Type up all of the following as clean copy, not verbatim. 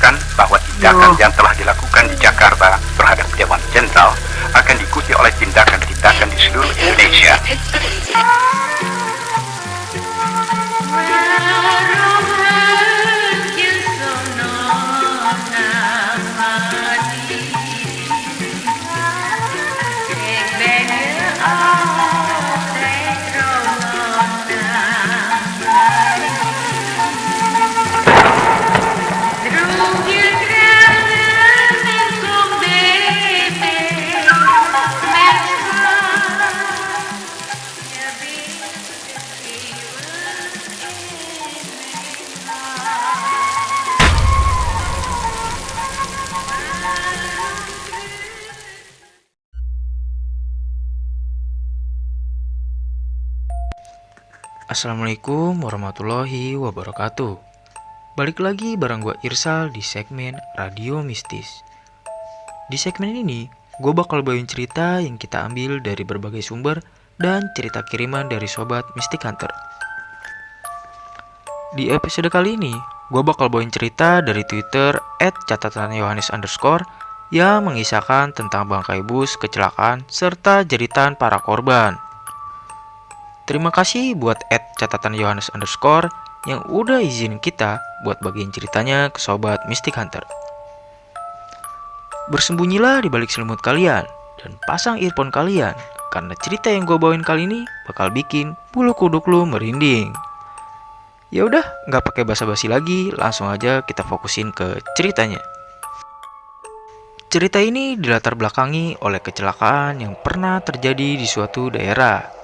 menyatakan bahwa tindakan yang telah dilakukan di Jakarta terhadap Dewan Jenderal akan diikuti oleh tindakan-tindakan di seluruh Indonesia. Assalamualaikum warahmatullahi wabarakatuh. Balik lagi bareng gue Irsal di segmen Radio Mistis. Di segmen ini, gue bakal bawain cerita yang kita ambil dari berbagai sumber dan cerita kiriman dari Sobat Mystic Hunter. Di episode kali ini, gue bakal bawain cerita dari Twitter @catatanyohanes_ yang mengisahkan tentang bangkai bus kecelakaan serta jeritan para korban. Terima kasih buat @catatanyohanes_ yang udah izin kita buat bagiin ceritanya ke Sobat Mystic Hunter. Bersembunyilah di balik selimut kalian dan pasang earphone kalian, karena cerita yang gue bawain kali ini bakal bikin bulu kuduk lu merinding. Ya udah, nggak pakai basa-basi lagi, langsung aja kita fokusin ke ceritanya. Cerita ini dilatar belakangi oleh kecelakaan yang pernah terjadi di suatu daerah.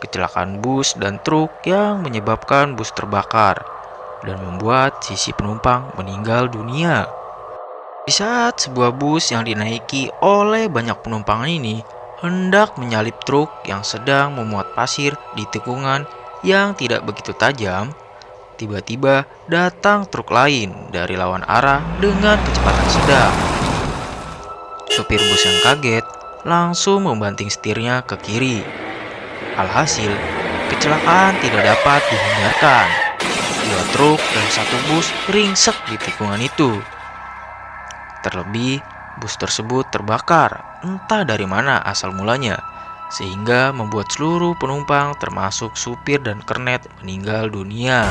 Kecelakaan bus dan truk yang menyebabkan bus terbakar dan membuat sisi penumpang meninggal dunia. Di saat sebuah bus yang dinaiki oleh banyak penumpang ini hendak menyalip truk yang sedang memuat pasir di tikungan yang tidak begitu tajam, tiba-tiba datang truk lain dari lawan arah dengan kecepatan sedang. Supir bus yang kaget langsung membanting setirnya ke kiri. Alhasil, kecelakaan tidak dapat dihindarkan. 2 truk dan 1 bus ringsek di tikungan itu. Terlebih, bus tersebut terbakar, entah dari mana asal mulanya, sehingga membuat seluruh penumpang termasuk supir dan kernet meninggal dunia.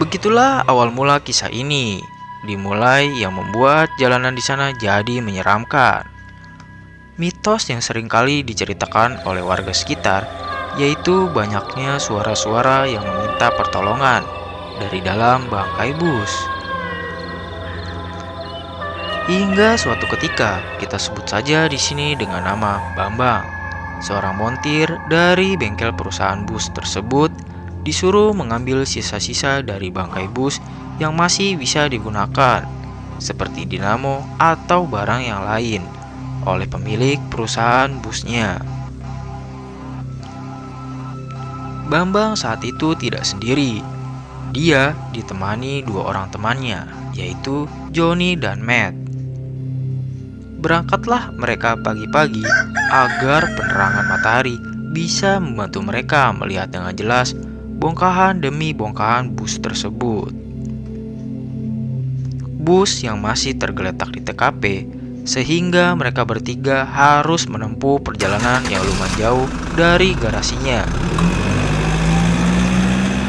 Begitulah awal mula kisah ini, dimulai yang membuat jalanan di sana jadi menyeramkan. Mitos yang seringkali diceritakan oleh warga sekitar, yaitu banyaknya suara-suara yang meminta pertolongan dari dalam bangkai bus. Hingga suatu ketika, kita sebut saja di sini dengan nama Bambang, seorang montir dari bengkel perusahaan bus tersebut, disuruh mengambil sisa-sisa dari bangkai bus yang masih bisa digunakan, seperti dinamo atau barang yang lain, oleh pemilik perusahaan busnya. Bambang saat itu tidak sendiri. Dia ditemani 2 orang temannya, yaitu Johnny dan Matt. Berangkatlah mereka pagi-pagi agar penerangan matahari bisa membantu mereka melihat dengan jelas bongkahan demi bongkahan bus tersebut. Bus yang masih tergeletak di TKP, sehingga mereka bertiga harus menempuh perjalanan yang lumayan jauh dari garasinya.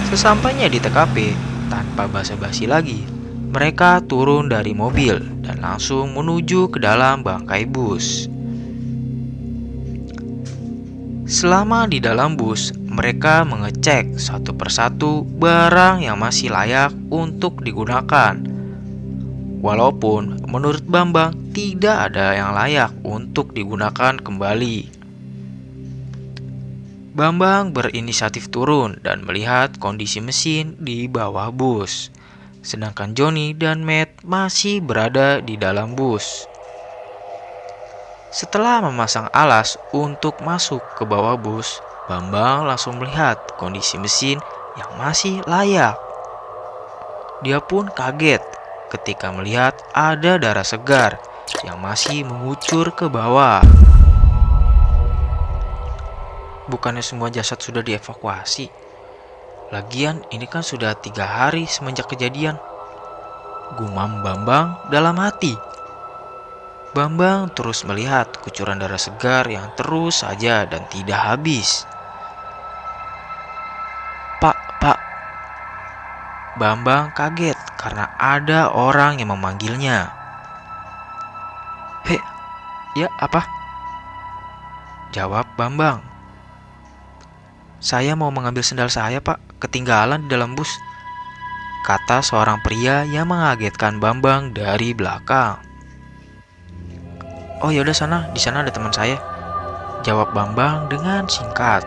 Sesampainya di TKP, tanpa basa-basi lagi, mereka turun dari mobil dan langsung menuju ke dalam bangkai bus. Selama di dalam bus, mereka mengecek satu persatu barang yang masih layak untuk digunakan. Walaupun menurut Bambang tidak ada yang layak untuk digunakan kembali. Bambang berinisiatif turun dan melihat kondisi mesin di bawah bus. Sedangkan Johnny dan Matt masih berada di dalam bus. Setelah memasang alas untuk masuk ke bawah bus, Bambang langsung melihat kondisi mesin yang masih layak. Dia pun kaget ketika melihat ada darah segar yang masih mengucur ke bawah. Bukannya semua jasad sudah dievakuasi? Lagian ini kan sudah 3 hari semenjak kejadian. gumam Bambang dalam hati. Bambang terus melihat kucuran darah segar yang terus saja dan tidak habis. Pak. Bambang kaget karena ada orang yang memanggilnya. Hei, ya apa? Jawab Bambang. Saya mau mengambil sendal saya, Pak. Ketinggalan di dalam bus, kata seorang pria yang mengagetkan Bambang dari belakang. Oh yaudah sana, di sana ada teman saya, jawab Bambang dengan singkat.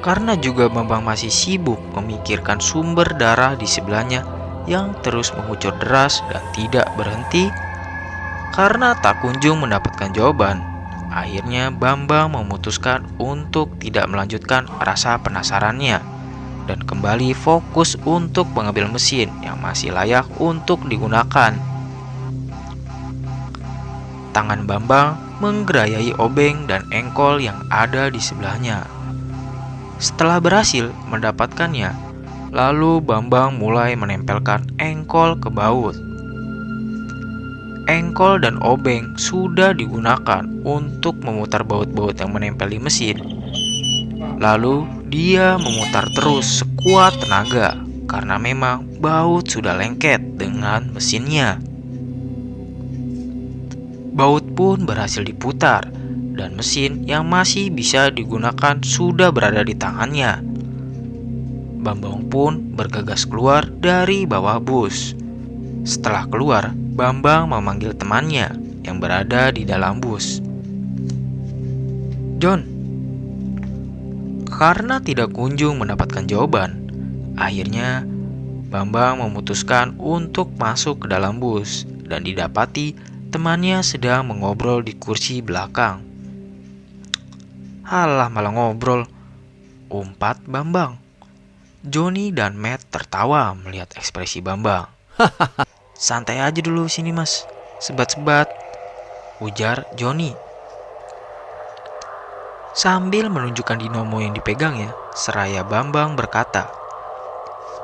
Karena juga Bambang masih sibuk memikirkan sumber darah di sebelahnya yang terus mengucur deras dan tidak berhenti, karena tak kunjung mendapatkan jawaban, akhirnya Bambang memutuskan untuk tidak melanjutkan rasa penasarannya dan kembali fokus untuk mengambil mesin yang masih layak untuk digunakan. Tangan Bambang menggerayai obeng dan engkol yang ada di sebelahnya. Setelah berhasil mendapatkannya, lalu Bambang mulai menempelkan engkol ke baut. Engkol dan obeng sudah digunakan untuk memutar baut-baut yang menempel di mesin. Lalu dia memutar terus sekuat tenaga karena memang baut sudah lengket dengan mesinnya. Baut pun berhasil diputar dan mesin yang masih bisa digunakan sudah berada di tangannya. Bambang pun bergegas keluar dari bawah bus. Setelah keluar, Bambang memanggil temannya yang berada di dalam bus. John. Karena tidak kunjung mendapatkan jawaban, akhirnya Bambang memutuskan untuk masuk ke dalam bus dan didapati temannya sedang mengobrol di kursi belakang. Halah, malah ngobrol, umpat Bambang. Johnny dan Matt tertawa melihat ekspresi Bambang. Santai aja dulu sini mas, sebat-sebat, ujar Johnny. Sambil menunjukkan dinamo yang dipegangnya, seraya Bambang berkata,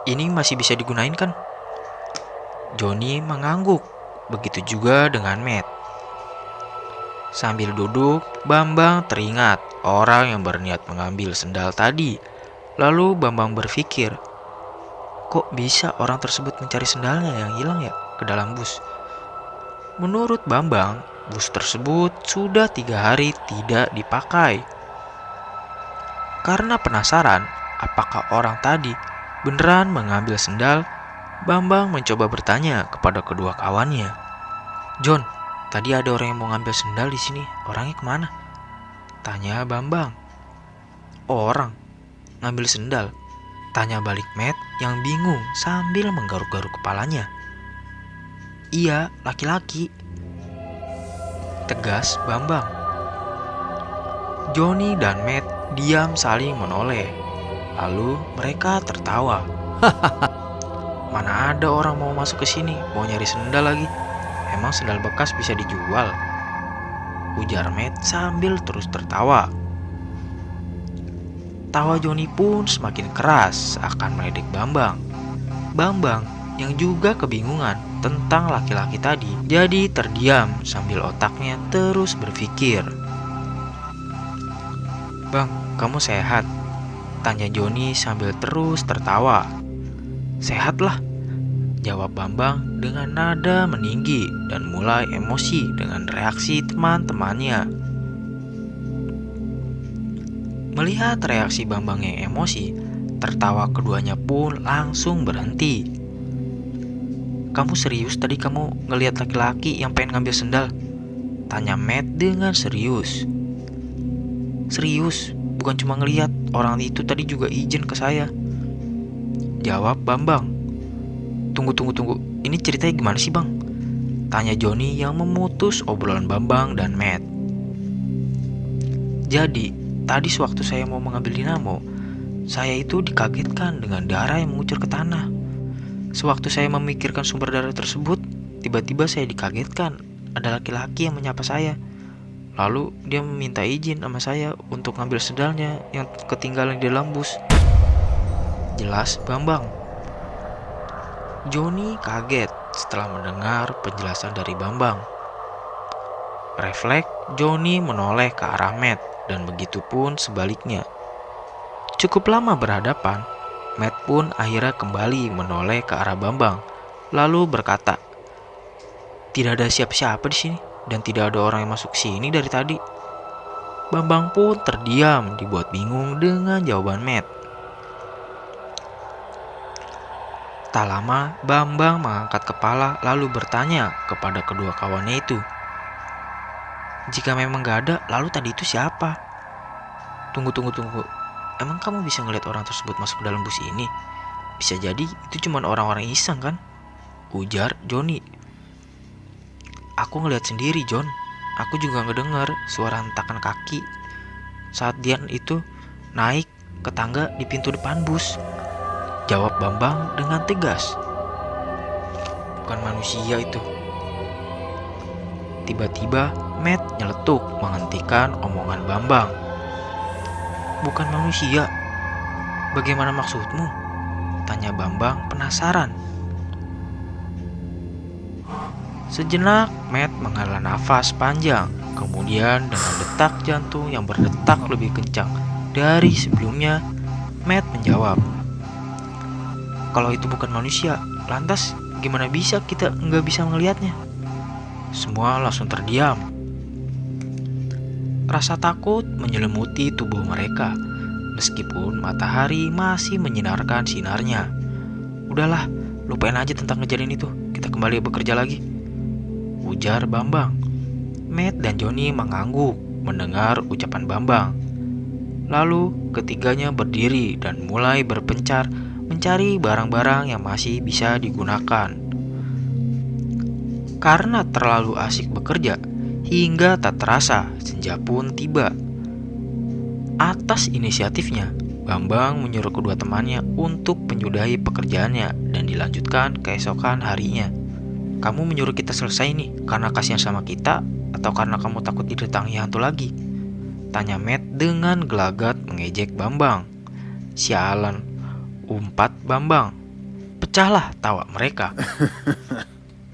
ini masih bisa digunain kan? Johnny mengangguk, begitu juga dengan Matt. Sambil duduk, Bambang teringat orang yang berniat mengambil sendal tadi. Lalu Bambang berpikir, kok bisa orang tersebut mencari sendalnya yang hilang ya ke dalam bus? Menurut Bambang, bus tersebut sudah 3 hari tidak dipakai. Karena penasaran apakah orang tadi beneran mengambil sendal, Bambang mencoba bertanya kepada kedua kawannya. John, tadi ada orang yang mau ngambil sendal di sini. Orangnya kemana? Tanya Bambang. Orang ngambil sendal? Tanya balik Matt yang bingung sambil menggaruk-garuk kepalanya. Iya, laki-laki, tegas Bambang. Johnny dan Matt diam saling menoleh. Lalu mereka tertawa. Mana ada orang mau masuk ke sini mau nyari sendal lagi? Emang sendal bekas bisa dijual? Ujar Matt sambil terus tertawa. Tawa Johnny pun semakin keras akan meledek Bambang. Bambang yang juga kebingungan tentang laki-laki tadi jadi terdiam sambil otaknya terus berpikir. Bang, kamu sehat? Tanya Johnny sambil terus tertawa. Sehat lah, jawab Bambang dengan nada meninggi dan mulai emosi dengan reaksi teman-temannya. Melihat reaksi Bambang yang emosi, tertawa keduanya pun langsung berhenti. Kamu serius tadi kamu ngelihat laki-laki yang pengen ngambil sendal? Tanya Matt dengan serius. Serius, bukan cuma ngelihat, orang itu tadi juga izin ke saya, jawab Bambang. Tunggu, ini ceritanya gimana sih bang? Tanya Johnny yang memutus obrolan Bambang dan Matt. Jadi, tadi sewaktu saya mau mengambil dinamo, saya itu dikagetkan dengan darah yang mengucur ke tanah. Sewaktu saya memikirkan sumber darah tersebut, tiba-tiba saya dikagetkan ada laki-laki yang menyapa saya. Lalu dia meminta izin sama saya untuk ngambil sendalnya yang ketinggalan di dalam bus. Jelas Bambang. Joni kaget setelah mendengar penjelasan dari Bambang. Refleks, Joni menoleh ke arah Matt dan begitu pun sebaliknya. Cukup lama berhadapan, Matt pun akhirnya kembali menoleh ke arah Bambang, lalu berkata, "Tidak ada siapa-siapa di sini dan tidak ada orang yang masuk sini dari tadi." Bambang pun terdiam, dibuat bingung dengan jawaban Matt. Tak lama, Bambang mengangkat kepala lalu bertanya kepada kedua kawannya itu, "Jika memang gak ada, lalu tadi itu siapa?" Tunggu. Emang kamu bisa ngeliat orang tersebut masuk ke dalam bus ini? Bisa jadi itu cuma orang-orang iseng kan? Ujar Joni. Aku ngeliat sendiri, John. Aku juga ngedengar suara hentakan kaki saat dia itu naik ke tangga di pintu depan bus. Jawab Bambang dengan tegas. Bukan manusia itu. Tiba-tiba Matt nyeletuk menghentikan omongan Bambang. Bukan manusia? Bagaimana maksudmu? Tanya Bambang penasaran. Sejenak Matt menghela nafas panjang. Kemudian dengan detak jantung yang berdetak lebih kencang dari sebelumnya, Matt menjawab, "Kalau itu bukan manusia, lantas gimana bisa kita nggak bisa melihatnya?" Semua langsung terdiam. Rasa takut menyelimuti tubuh mereka, meskipun matahari masih menyinarkan sinarnya. Udahlah, lupain aja tentang kejadian itu. Kita kembali bekerja lagi, ujar Bambang. Matt dan Joni mengangguk mendengar ucapan Bambang. Lalu ketiganya berdiri dan mulai berpencar mencari barang-barang yang masih bisa digunakan. Karena terlalu asik bekerja, hingga tak terasa senja pun tiba. Atas inisiatifnya, Bambang menyuruh kedua temannya untuk menyudahi pekerjaannya dan dilanjutkan keesokan harinya. "Kamu menyuruh kita selesai nih karena kasihan sama kita atau karena kamu takut didatangi hantu lagi?" Tanya Matt dengan gelagat mengejek Bambang. "Sialan," umpat Bambang. Pecahlah tawa mereka.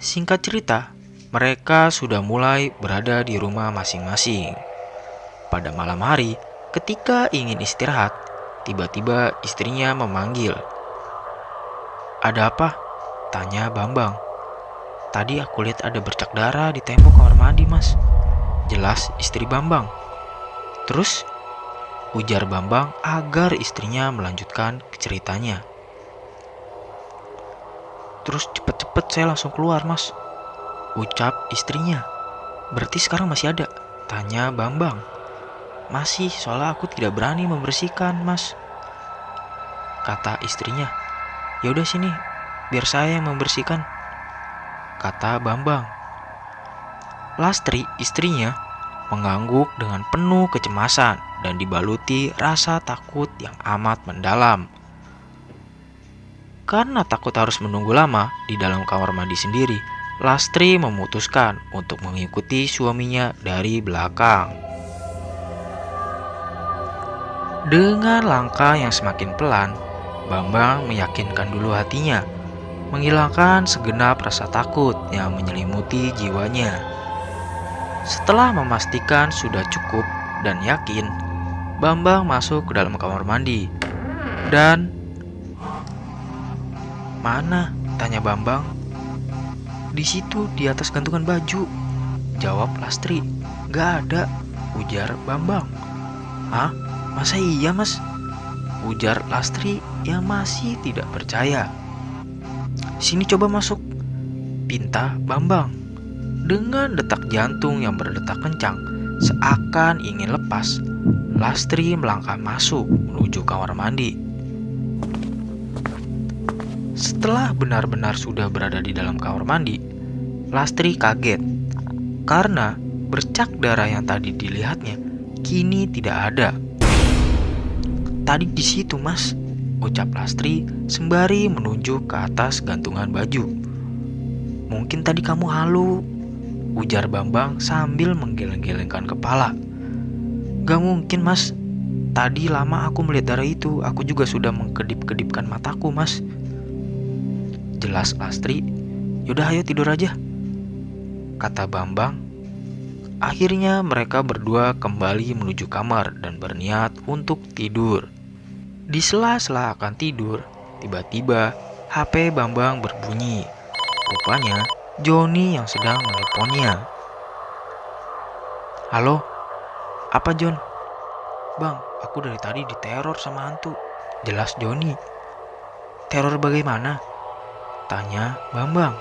Singkat cerita, mereka sudah mulai berada di rumah masing-masing. Pada malam hari, ketika ingin istirahat, tiba-tiba istrinya memanggil. "Ada apa?" tanya Bambang. "Tadi aku lihat ada bercak darah di tembok kamar mandi, Mas." Jelas istri Bambang. "Terus?" ujar Bambang agar istrinya melanjutkan ceritanya. "Terus cepet-cepet saya langsung keluar, Mas," ucap istrinya. "Berarti sekarang masih ada?" tanya Bambang. "Masih, soalnya aku tidak berani membersihkan, Mas," kata istrinya. "Ya udah sini, biar saya yang membersihkan," kata Bambang. Lastri, istrinya, mengangguk dengan penuh kecemasan dan dibaluti rasa takut yang amat mendalam. Karena takut harus menunggu lama di dalam kamar mandi sendiri, Lastri memutuskan untuk mengikuti suaminya dari belakang. Dengan langkah yang semakin pelan, Bambang meyakinkan dulu hatinya, menghilangkan segenap rasa takut yang menyelimuti jiwanya. Setelah memastikan sudah cukup dan yakin, Bambang masuk ke dalam kamar mandi. Dan "Mana?" tanya Bambang. "Di situ, di atas gantungan baju," jawab Lastri. "Gak ada," ujar Bambang. "Hah? Masa iya, Mas?" ujar Lastri yang masih tidak percaya. "Sini coba masuk," pinta Bambang. Dengan detak jantung yang berdetak kencang, seakan ingin lepas, Lastri melangkah masuk menuju kamar mandi. Setelah benar-benar sudah berada di dalam kamar mandi, Lastri kaget karena bercak darah yang tadi dilihatnya kini tidak ada. "Tadi di situ, Mas," ucap Lastri sembari menunjuk ke atas gantungan baju. "Mungkin tadi kamu halu," ujar Bambang sambil menggeleng-gelengkan kepala. "Gak mungkin, Mas. Tadi lama aku melihat darah itu, aku juga sudah mengkedip-kedipkan mataku, Mas," Jelas Lastri. "Yaudah ayo tidur aja," kata Bambang. Akhirnya mereka berdua kembali menuju kamar dan berniat untuk tidur. Di sela-sela akan tidur, tiba-tiba HP Bambang berbunyi. Rupanya Joni yang sedang menelponnya. "Halo, apa Jon?" "Bang, aku dari tadi diteror sama hantu," jelas Joni. "Teror bagaimana?" tanya Bambang.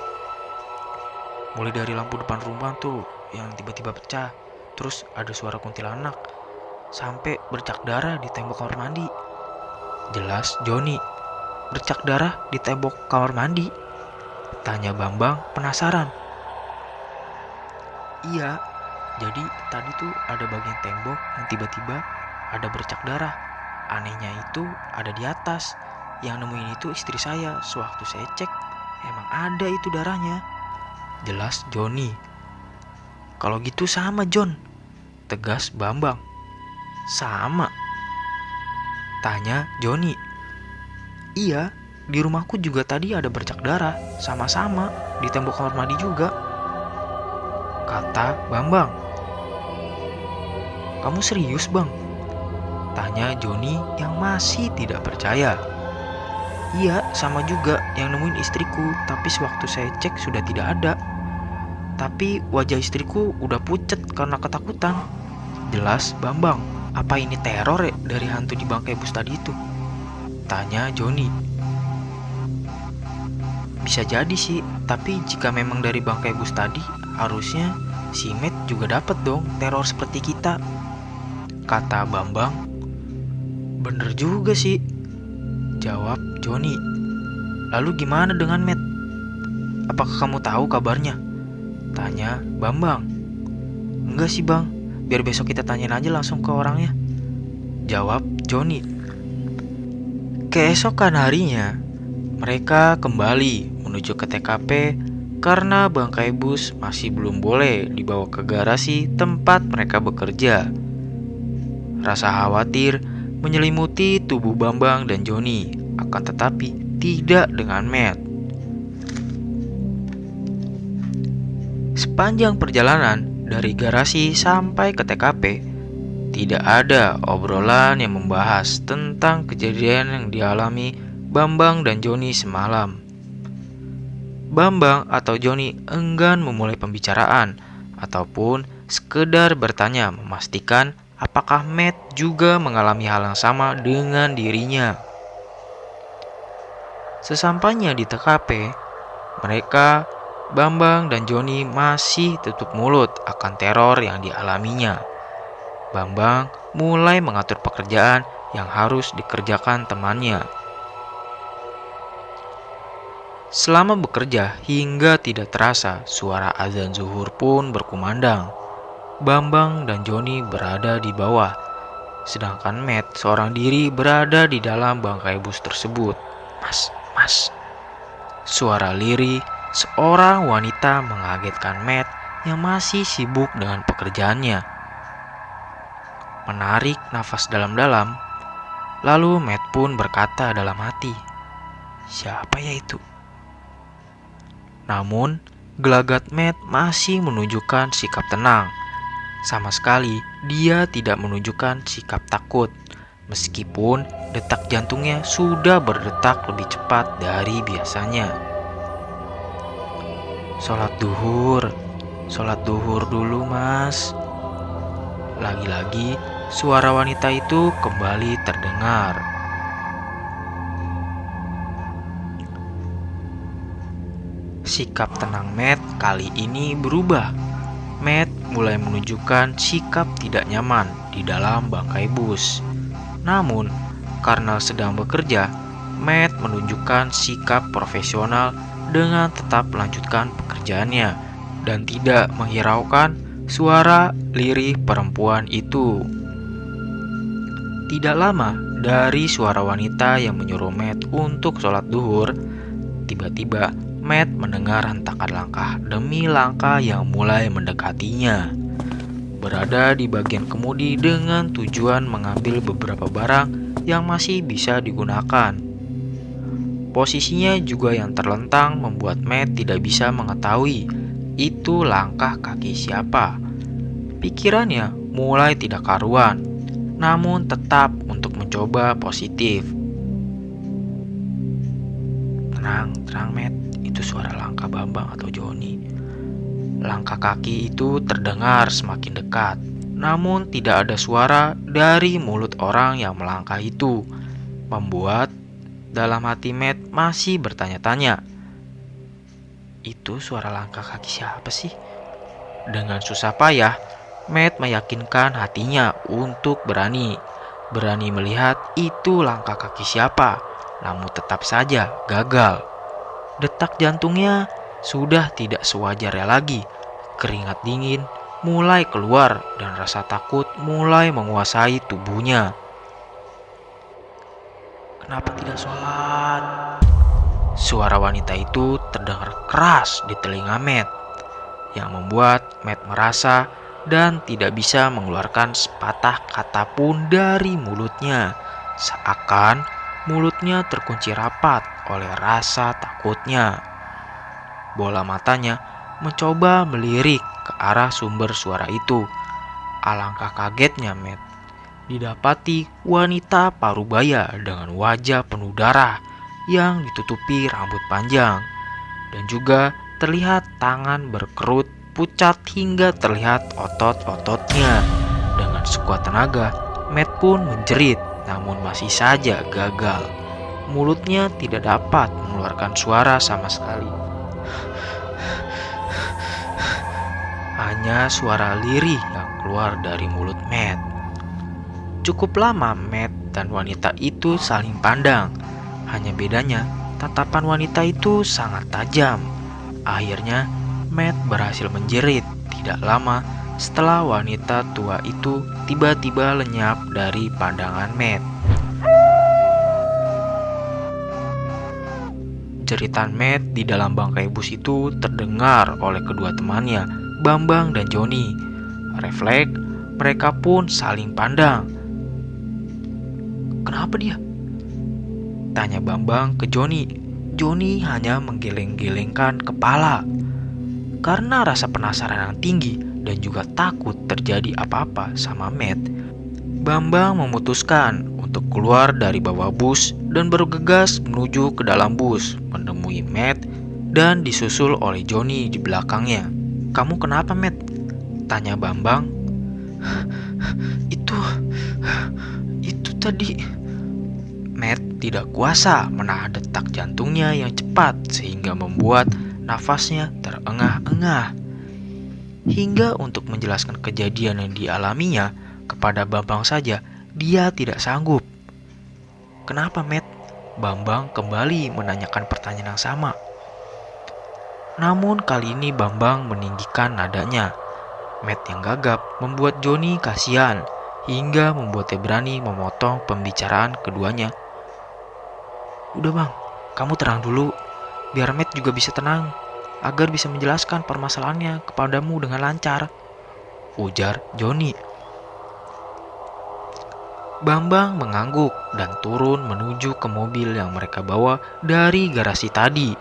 "Mulai dari lampu depan rumah tuh yang tiba-tiba pecah, terus ada suara kuntilanak, sampai bercak darah di tembok kamar mandi," jelas Joni. "Bercak darah di tembok kamar mandi?" tanya Bambang penasaran. "Iya, jadi tadi tuh ada bagian tembok yang tiba-tiba ada bercak darah. Anehnya itu ada di atas. Yang nemuin itu istri saya. Sewaktu saya cek, emang ada itu darahnya," jelas Joni. "Kalau gitu sama Jon," tegas Bambang. "Sama?" tanya Joni. "Iya, di rumahku juga tadi ada bercak darah, sama-sama di tembok kamar mandi juga," kata Bambang. "Kamu serius, Bang?" tanya Joni yang masih tidak percaya. "Iya, sama juga yang nemuin istriku, tapi sewaktu saya cek sudah tidak ada. Tapi wajah istriku udah pucet karena ketakutan," jelas Bambang. "Apa ini teror ya dari hantu di bangkai bus tadi itu?" tanya Joni. "Bisa jadi sih, tapi jika memang dari bangkai bus tadi, harusnya si Matt juga dapat dong teror seperti kita," kata Bambang. "Bener juga sih," jawab Joni. "Lalu gimana dengan Matt? Apakah kamu tahu kabarnya?" tanya Bambang. "Enggak sih Bang, biar besok kita tanyain aja langsung ke orangnya," jawab Joni. Keesokan harinya, mereka kembali menuju ke TKP karena bangkai bus masih belum boleh dibawa ke garasi tempat mereka bekerja. Rasa khawatir menyelimuti tubuh Bambang dan Joni, akan tetapi tidak dengan Matt. Sepanjang perjalanan dari garasi sampai ke TKP, tidak ada obrolan yang membahas tentang kejadian yang dialami Bambang dan Joni semalam. Bambang atau Joni enggan memulai pembicaraan ataupun sekedar bertanya memastikan apakah Matt juga mengalami hal yang sama dengan dirinya. Sesampainya di TKP, mereka, Bambang dan Joni masih tutup mulut akan teror yang dialaminya. Bambang mulai mengatur pekerjaan yang harus dikerjakan temannya. Selama bekerja hingga tidak terasa, suara azan zuhur pun berkumandang. Bambang dan Joni berada di bawah, sedangkan Matt seorang diri berada di dalam bangkai bus tersebut. Mas, suara lirih seorang wanita mengagetkan Matt yang masih sibuk dengan pekerjaannya. Menarik nafas dalam-dalam, lalu Matt pun berkata dalam hati, "Siapa ya itu?" Namun, gelagat Matt masih menunjukkan sikap tenang. Sama sekali dia tidak menunjukkan sikap takut, meskipun detak jantungnya sudah berdetak lebih cepat dari biasanya. Sholat duhur dulu mas." Lagi-lagi suara wanita itu kembali terdengar. Sikap tenang Matt kali ini berubah. Matt mulai menunjukkan sikap tidak nyaman di dalam bangkai bus. Namun, karena sedang bekerja, Matt menunjukkan sikap profesional dengan tetap melanjutkan pekerjaannya dan tidak menghiraukan suara lirih perempuan itu. Tidak lama dari suara wanita yang menyuruh Matt untuk sholat duhur, tiba-tiba Matt mendengar hentakan langkah demi langkah yang mulai mendekatinya. Berada di bagian kemudi dengan tujuan mengambil beberapa barang yang masih bisa digunakan. Posisinya juga yang terlentang membuat Matt tidak bisa mengetahui itu langkah kaki siapa. Pikirannya mulai tidak karuan, namun tetap untuk mencoba positif. Tenang, Matt, itu suara langkah Bambang atau Joni. Langkah kaki itu terdengar semakin dekat, namun tidak ada suara dari mulut orang yang melangkah itu, membuat dalam hati Matt masih bertanya-tanya. Itu suara langkah kaki siapa sih? Dengan susah payah, Matt meyakinkan hatinya untuk berani melihat itu langkah kaki siapa, namun tetap saja gagal. Detak jantungnya sudah tidak sewajarnya lagi. Keringat dingin mulai keluar dan rasa takut mulai menguasai tubuhnya. Kenapa tidak sholat? Suara wanita itu terdengar keras di telinga Matt, yang membuat Matt merasa dan tidak bisa mengeluarkan sepatah kata pun dari mulutnya, seakan mulutnya terkunci rapat oleh rasa takutnya. Bola matanya mencoba melirik ke arah sumber suara itu. Alangkah kagetnya Matt didapati wanita parubaya dengan wajah penuh darah yang ditutupi rambut panjang, dan juga terlihat tangan berkerut pucat hingga terlihat otot-ototnya. Dengan sekuat tenaga, Matt pun menjerit, namun masih saja gagal. Mulutnya tidak dapat mengeluarkan suara sama sekali. Hanya suara lirih yang keluar dari mulut Matt. Cukup lama Matt dan wanita itu saling pandang. Hanya bedanya, tatapan wanita itu sangat tajam. Akhirnya, Matt berhasil menjerit tidak lama setelah wanita tua itu tiba-tiba lenyap dari pandangan Matt. Jeritan Matt di dalam bangkai bus itu terdengar oleh kedua temannya, Bambang dan Joni. Refleks, mereka pun saling pandang. Kenapa dia? Tanya Bambang ke Joni. Joni hanya menggeleng-gelengkan kepala. Karena rasa penasaran yang tinggi dan juga takut terjadi apa-apa sama Matt, Bambang memutuskan untuk keluar dari bawah bus dan bergegas menuju ke dalam bus, menemui Matt dan disusul oleh Joni di belakangnya. Kamu kenapa, Matt? Tanya Bambang. Itu tadi. Matt tidak kuasa menahan detak jantungnya yang cepat sehingga membuat nafasnya terengah-engah. Hingga untuk menjelaskan kejadian yang dialaminya kepada Bambang saja, dia tidak sanggup. Kenapa, Matt? Bambang kembali menanyakan pertanyaan yang sama. Namun kali ini Bambang meninggikan nadanya. Matt yang gagap membuat Joni kasihan hingga membuatnya berani memotong pembicaraan keduanya. Udah Bang, kamu tenang dulu, biar Matt juga bisa tenang, agar bisa menjelaskan permasalahannya kepadamu dengan lancar, ujar Joni. Bambang mengangguk dan turun menuju ke mobil yang mereka bawa dari garasi tadi.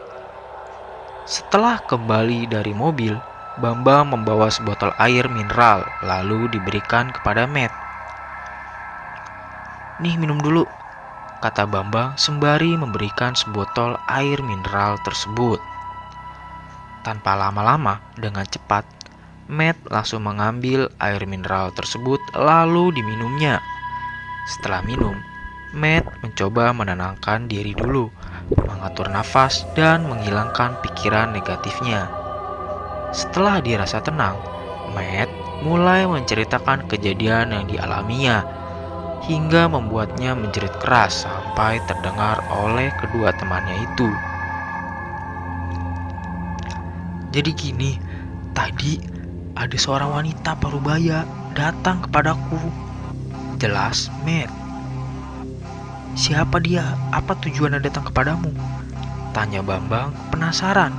Setelah kembali dari mobil, Bambang membawa sebotol air mineral lalu diberikan kepada Matt. Nih minum dulu, kata Bambang sembari memberikan sebotol air mineral tersebut. Tanpa lama-lama, dengan cepat, Matt langsung mengambil air mineral tersebut lalu diminumnya. Setelah minum, Matt mencoba menenangkan diri dulu, mengatur nafas dan menghilangkan pikiran negatifnya. Setelah dirasa tenang, Matt mulai menceritakan kejadian yang dialaminya, hingga membuatnya menjerit keras sampai terdengar oleh kedua temannya itu. Jadi gini, tadi ada seorang wanita parubaya datang kepadaku. Jelas, Matt. Siapa dia? Apa tujuannya datang kepadamu? Tanya Bambang penasaran.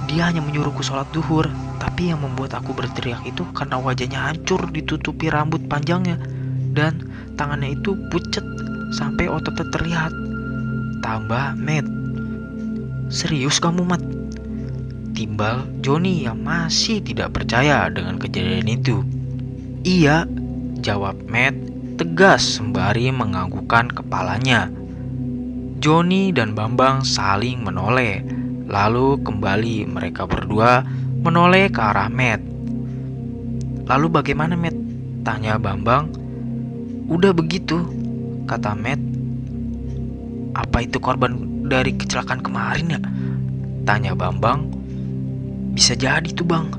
Dia hanya menyuruhku sholat duhur, tapi yang membuat aku berteriak itu karena wajahnya hancur ditutupi rambut panjangnya dan tangannya itu pucat sampai ototnya terlihat. tambah Matt. Serius kamu, Mat? Timbal Johnny yang masih tidak percaya dengan kejadian itu. Iya, jawab Matt tegas sembari menganggukkan kepalanya. Johnny dan Bambang saling menoleh. Lalu kembali mereka berdua menoleh ke arah Matt. Lalu bagaimana, Matt? Tanya Bambang. Udah begitu, kata Matt. Apa itu korban dari kecelakaan kemarin ya? Tanya Bambang. Bisa jadi tuh, Bang,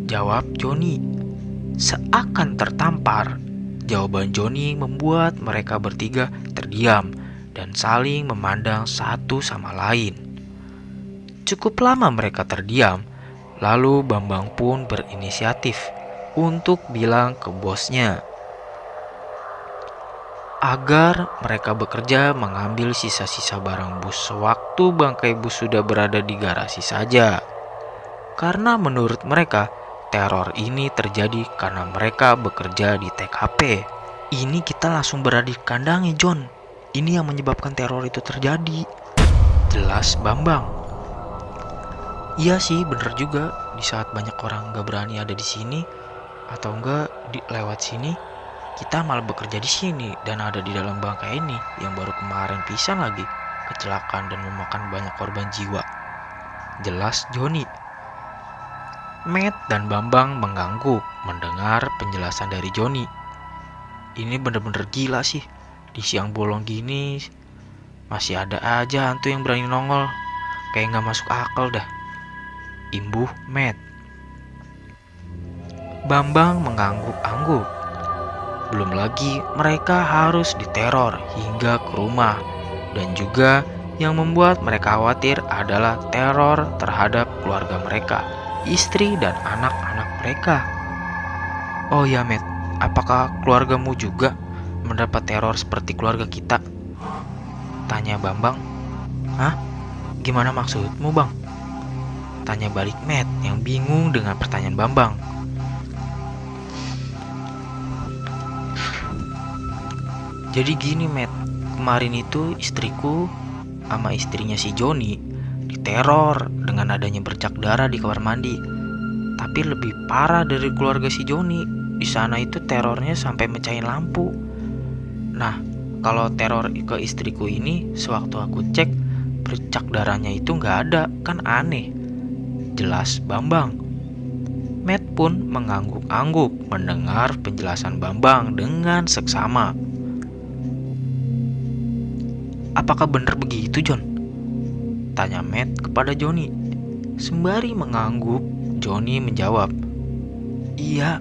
jawab Johnny. Seakan tertampar, jawaban Johnny membuat mereka bertiga terdiam dan saling memandang satu sama lain. Cukup lama mereka terdiam, lalu Bambang pun berinisiatif untuk bilang ke bosnya agar mereka bekerja mengambil sisa-sisa barang bus sewaktu bangkai bus sudah berada di garasi saja. Karena menurut mereka, teror ini terjadi karena mereka bekerja di TKP. Ini kita langsung berada di kandangnya, John. Ini yang menyebabkan teror itu terjadi, jelas Bambang. Iya sih, bener juga. Di saat banyak orang gak berani ada di sini atau enggak lewat sini, kita malah bekerja di sini dan ada di dalam bangkai ini yang baru kemarin pisan lagi kecelakaan dan memakan banyak korban jiwa, jelas Johnny. Matt dan Bambang mengangguk mendengar penjelasan dari Johnny. Ini bener-bener gila sih. Di siang bolong gini masih ada aja hantu yang berani nongol. Kayak gak masuk akal dah, imbuh Matt. Bambang mengangguk-angguk. Belum lagi mereka harus diteror hingga ke rumah. Dan juga yang membuat mereka khawatir adalah teror terhadap keluarga mereka, istri dan anak-anak mereka. Oh ya, Matt, apakah keluargamu juga mendapat teror seperti keluarga kita? Tanya Bambang. Hah? Gimana maksudmu, Bang? Tanya balik Matt yang bingung dengan pertanyaan Bambang. Jadi gini, Matt, kemarin itu istriku sama istrinya si Johnny diteror dengan adanya bercak darah di kamar mandi. Tapi lebih parah dari keluarga si Johnny. Di sana itu terornya sampai mecahin lampu. Nah, kalau teror ke istriku ini, sewaktu aku cek, bercak darahnya itu nggak ada. Kan aneh, jelas Bambang. Matt pun mengangguk-angguk mendengar penjelasan Bambang dengan seksama. Apakah benar begitu, John? Tanya Matt kepada Johnny. Sembari mengangguk, Johnny menjawab, iya.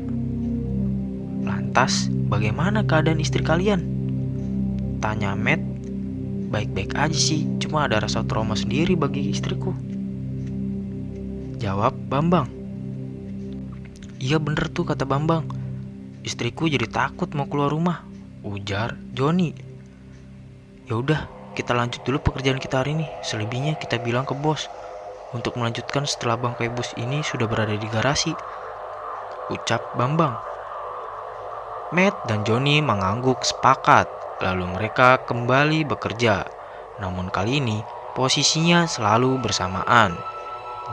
Lantas, bagaimana keadaan istri kalian? Tanya Matt. Baik-baik aja sih, cuma ada rasa trauma sendiri bagi istriku, jawab Bambang. Iya bener tuh, kata Bambang. Istriku jadi takut mau keluar rumah, ujar Johnny. Ya udah, kita lanjut dulu pekerjaan kita hari ini. Selebihnya kita bilang ke bos untuk melanjutkan setelah bangkai bus ini sudah berada di garasi, ucap Bambang. Matt dan Johnny mengangguk sepakat, lalu mereka kembali bekerja. Namun kali ini posisinya selalu bersamaan.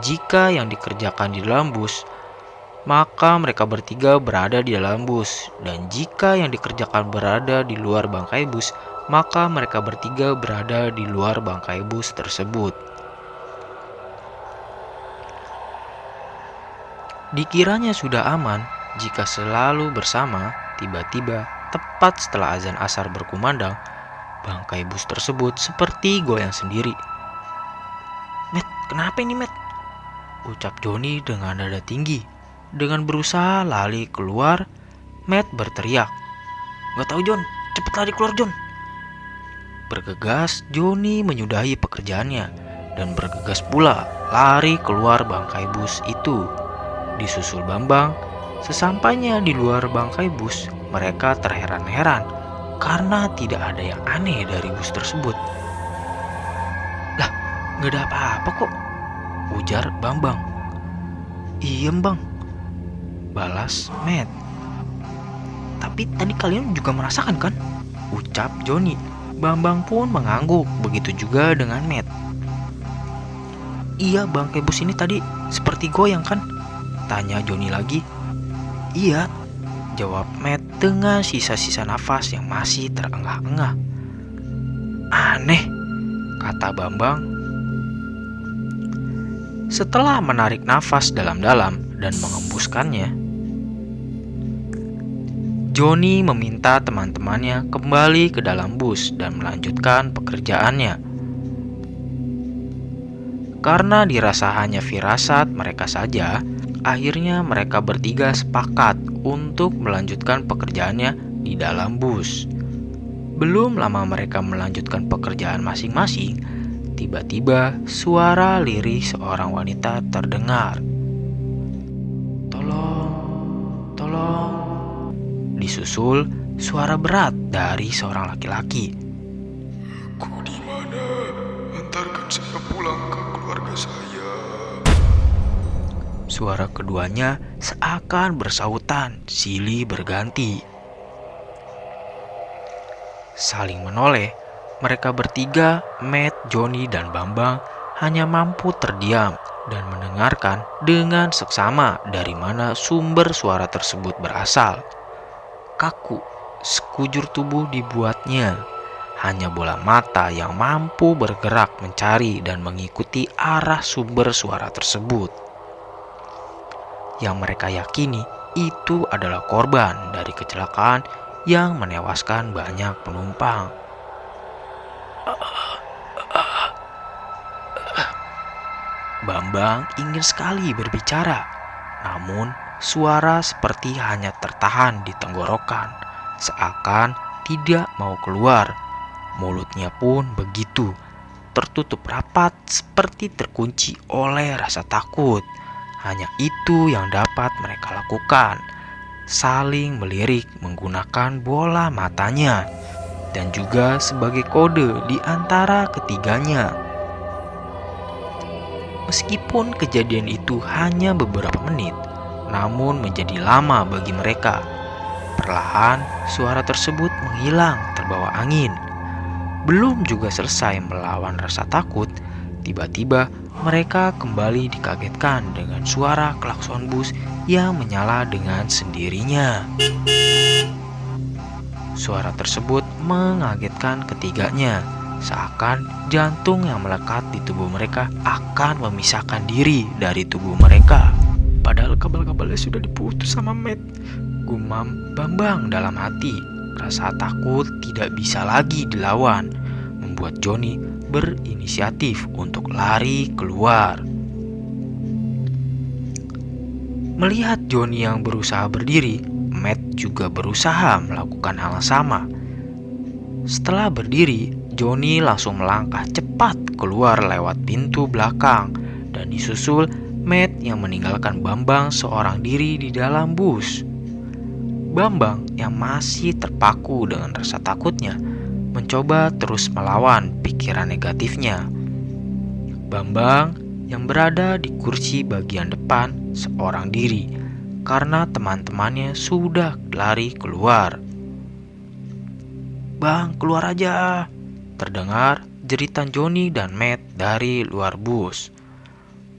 Jika yang dikerjakan di dalam bus, maka mereka bertiga berada di dalam bus. Dan jika yang dikerjakan berada di luar bangkai bus, maka mereka bertiga berada di luar bangkai bus tersebut. Dikiranya sudah aman jika selalu bersama. Tiba-tiba, tepat setelah azan asar berkumandang, bangkai bus tersebut seperti goyang sendiri. Matt, kenapa ini, Matt? Ucap Johnny dengan nada tinggi. Dengan berusaha lari keluar, Matt berteriak, "Gak tahu, John, cepet lari keluar, John." Bergegas, Johnny menyudahi pekerjaannya dan bergegas pula lari keluar bangkai bus itu. Disusul Bambang. Sesampainya di luar bangkai bus, mereka terheran-heran karena tidak ada yang aneh dari bus tersebut. Lah, gak ada apa-apa kok, ujar Bambang. Iya, Bang, balas Matt. Tapi tadi kalian juga merasakan kan? Ucap Johnny. Bambang pun mengangguk, begitu juga dengan Matt. "Iya, bangkai bus ini tadi seperti goyang kan?" tanya Joni lagi. "Iya," jawab Matt dengan sisa-sisa nafas yang masih terengah-engah. "Aneh," kata Bambang. Setelah menarik nafas dalam-dalam dan mengembuskannya, Joni meminta teman-temannya kembali ke dalam bus dan melanjutkan pekerjaannya. Karena dirasa hanya firasat mereka saja, akhirnya mereka bertiga sepakat untuk melanjutkan pekerjaannya di dalam bus. Belum lama mereka melanjutkan pekerjaan masing-masing, tiba-tiba suara lirih seorang wanita terdengar. "Tolong, tolong." Disusul suara berat dari seorang laki-laki. "Kau di mana? Antarkan saya pulang ke keluarga saya." Suara keduanya seakan bersautan, silih berganti. Saling menoleh, mereka bertiga, Matt, Joni, dan Bambang, hanya mampu terdiam dan mendengarkan dengan seksama dari mana sumber suara tersebut berasal. Kaku, sekujur tubuh dibuatnya. Hanya bola mata yang mampu bergerak mencari dan mengikuti arah sumber suara tersebut. Yang mereka yakini itu adalah korban dari kecelakaan yang menewaskan banyak penumpang. Bambang ingin sekali berbicara, namun suara seperti hanya tertahan di tenggorokan, seakan tidak mau keluar. Mulutnya pun begitu, tertutup rapat seperti terkunci oleh rasa takut. Hanya itu yang dapat mereka lakukan, saling melirik menggunakan bola matanya, dan juga sebagai kode di antara ketiganya. Meskipun kejadian itu hanya beberapa menit, namun menjadi lama bagi mereka. Perlahan suara tersebut menghilang terbawa angin. Belum juga selesai melawan rasa takut, tiba-tiba mereka kembali dikagetkan dengan suara klakson bus yang menyala dengan sendirinya. Suara tersebut mengagetkan ketiganya, seakan jantung yang melekat di tubuh mereka akan memisahkan diri dari tubuh mereka. "Padahal kabel-kabelnya sudah diputus sama Matt," gumam Bambang dalam hati. Rasa takut tidak bisa lagi dilawan, membuat Joni berinisiatif untuk lari keluar. Melihat Joni yang berusaha berdiri, Matt juga berusaha melakukan hal sama. Setelah berdiri, Joni langsung melangkah cepat keluar lewat pintu belakang dan disusul Matt yang meninggalkan Bambang seorang diri di dalam bus. Bambang yang masih terpaku dengan rasa takutnya mencoba terus melawan pikiran negatifnya. Bambang yang berada di kursi bagian depan seorang diri karena teman-temannya sudah lari keluar. "Bang, keluar aja!" terdengar jeritan Joni dan Matt dari luar bus.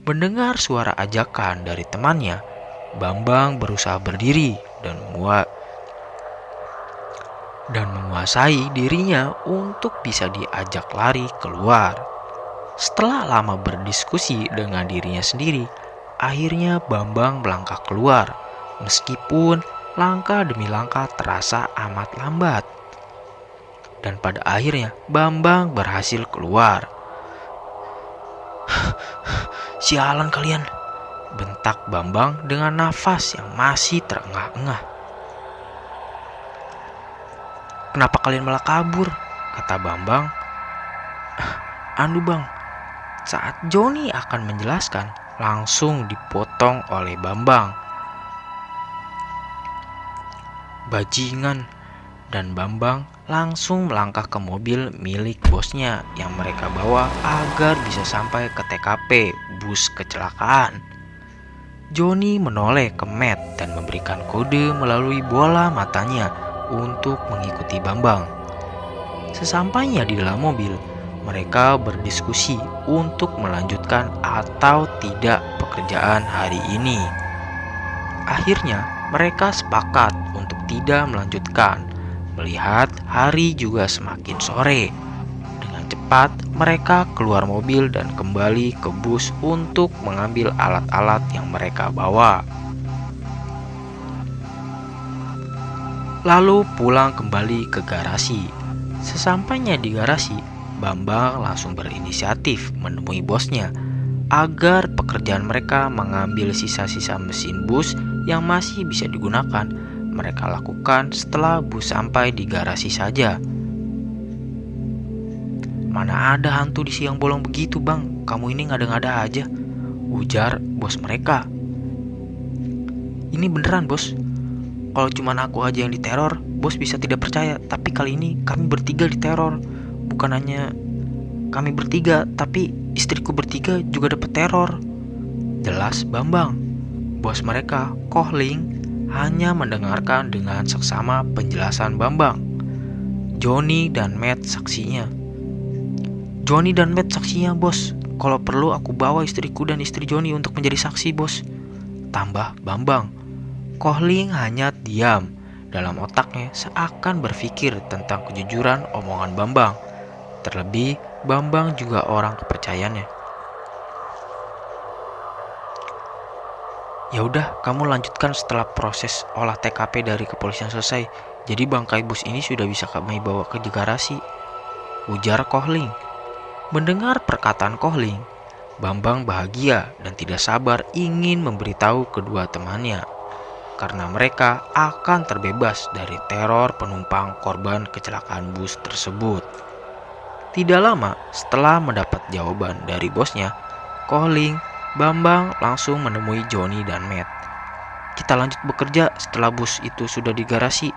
Mendengar suara ajakan dari temannya, Bambang berusaha berdiri dan menguasai dirinya untuk bisa diajak lari keluar. Setelah lama berdiskusi dengan dirinya sendiri, akhirnya Bambang melangkah keluar, meskipun langkah demi langkah terasa amat lambat. Dan pada akhirnya Bambang berhasil keluar. "Sialan kalian," bentak Bambang dengan nafas yang masih terengah-engah. "Kenapa kalian malah kabur?" kata Bambang. "Anu bang," saat Joni akan menjelaskan, langsung dipotong oleh Bambang. "Bajingan," dan Bambang langsung melangkah ke mobil milik bosnya yang mereka bawa agar bisa sampai ke TKP bus kecelakaan. Joni menoleh ke Matt dan memberikan kode melalui bola matanya untuk mengikuti Bambang. Sesampainya di dalam mobil, mereka berdiskusi untuk melanjutkan atau tidak pekerjaan hari ini. Akhirnya, mereka sepakat untuk tidak melanjutkan, melihat hari juga semakin sore. Dengan cepat, mereka keluar mobil dan kembali ke bus untuk mengambil alat-alat yang mereka bawa. Lalu pulang kembali ke garasi. Sesampainya di garasi, Bambang langsung berinisiatif menemui bosnya agar pekerjaan mereka mengambil sisa-sisa mesin bus yang masih bisa digunakan mereka lakukan setelah bus sampai di garasi saja. "Mana ada hantu di siang bolong begitu, Bang? Kamu ini ngada-ngada aja," ujar bos mereka. "Ini beneran, Bos. Kalau cuma aku aja yang diteror, bos bisa tidak percaya. Tapi kali ini kami bertiga diteror. Bukan hanya kami bertiga, tapi istriku bertiga juga dapat teror," jelas Bambang. Bos mereka, Kohling, hanya mendengarkan dengan seksama penjelasan Bambang. Johnny dan Matt saksinya. "Johnny dan Matt saksinya, Bos. Kalau perlu aku bawa istriku dan istri Johnny untuk menjadi saksi, Bos," tambah Bambang. Kohling hanya diam. Dalam otaknya seakan berpikir tentang kejujuran omongan Bambang. Terlebih, Bambang juga orang kepercayaannya. "Ya udah, kamu lanjutkan setelah proses olah TKP dari kepolisian selesai. Jadi bangkai bus ini sudah bisa kami bawa ke garasi," ujar Kohling. Mendengar perkataan Kohling, Bambang bahagia dan tidak sabar ingin memberitahu kedua temannya, karena mereka akan terbebas dari teror penumpang korban kecelakaan bus tersebut. Tidak lama setelah mendapat jawaban dari bosnya, Kohling, Bambang langsung menemui Johnny dan Matt. "Kita lanjut bekerja setelah bus itu sudah di garasi,"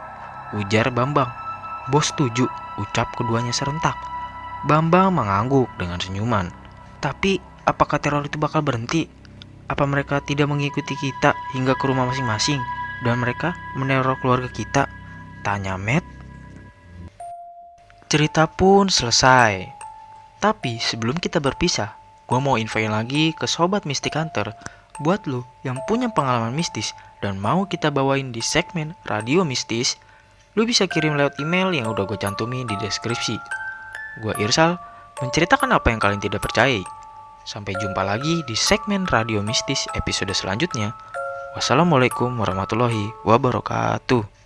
ujar Bambang. "Bos setuju," ucap keduanya serentak. Bambang mengangguk dengan senyuman. "Tapi apakah teror itu bakal berhenti? Apa mereka tidak mengikuti kita hingga ke rumah masing-masing dan mereka meneror keluarga kita?" tanya Matt. Cerita pun selesai. Tapi sebelum kita berpisah, gue mau infoin lagi ke Sobat Mystic Hunter. Buat lo yang punya pengalaman mistis dan mau kita bawain di segmen Radio Mistis, lo bisa kirim lewat email yang udah gue cantumin di deskripsi. Gue Irsal, menceritakan apa yang kalian tidak percayai. Sampai jumpa lagi di segmen Radio Mistis episode selanjutnya. Wassalamualaikum warahmatullahi wabarakatuh.